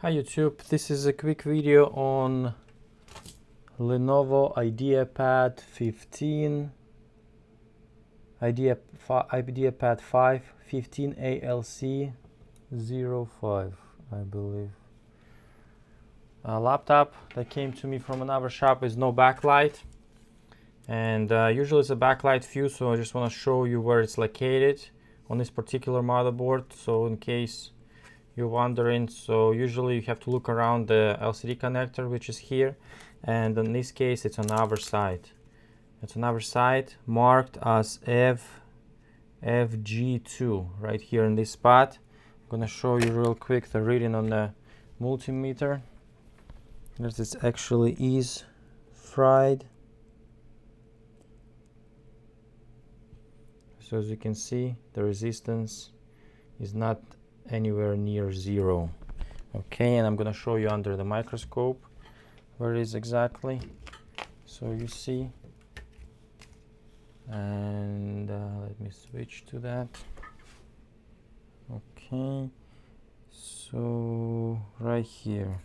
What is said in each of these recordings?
Hi YouTube, this is a quick video on Lenovo IdeaPad 15, IdeaPad 5, 15ALC05, I believe. A laptop that came to me from another shop is no backlight, and usually it's a backlight fuse, so I just want to show you where it's located on this particular motherboard, so in case you're wondering. So usually you have to look around the LCD connector, which is here, and in this case it's on our side. It's on our side marked as FG2 right here in this spot. I'm gonna show you real quick the reading on the multimeter. This actually is fried. So as you can see, the resistance is not anywhere near zero. Okay, and I'm gonna show you under the microscope where it is exactly, so you see. And let me switch to that. Okay, so right here,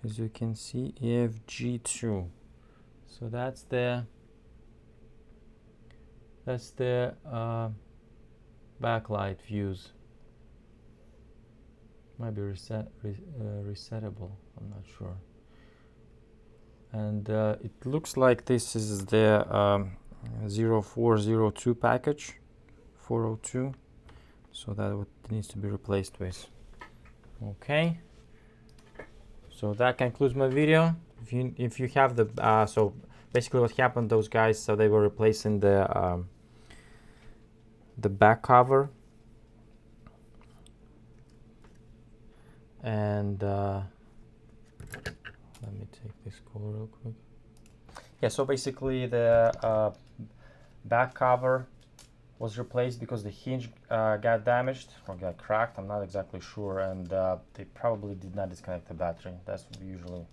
as you can see, FG2. So that's the backlight fuse. Might be resettable, I'm not sure. And it looks like this is the 0402 package, 402. So that what needs to be replaced with. Okay. So that concludes my video. If you have the so basically what happened, those guys, so they were replacing the back cover. And let me take this call real quick. Yeah, so basically the back cover was replaced because the hinge got damaged or got cracked, I'm not exactly sure, and they probably did not disconnect the battery. That's usually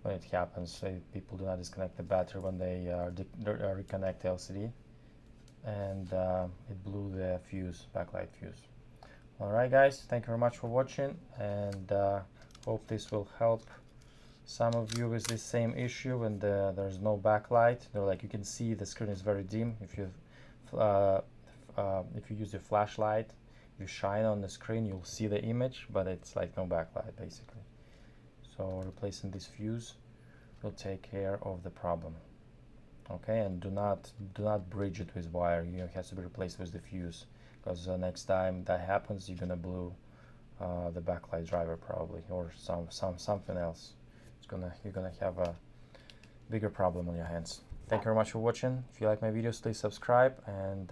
when it happens. People do not disconnect the battery when they reconnect the LCD, and it blew the fuse, backlight fuse. Alright guys, thank you very much for watching, and hope this will help some of you with this same issue when there's no backlight. Like you can see the screen is very dim. If you use your flashlight, you shine on the screen, you'll see the image, but it's like no backlight basically. So replacing this fuse will take care of the problem. Okay, and do not bridge it with wire. It has to be replaced with the fuse, because next time that happens, you're gonna blow the backlight driver probably, or something else. You're gonna have a bigger problem on your hands. Thank you very much for watching. If you like my videos, please subscribe and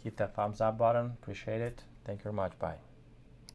hit that thumbs up button. Appreciate it. Thank you very much. Bye.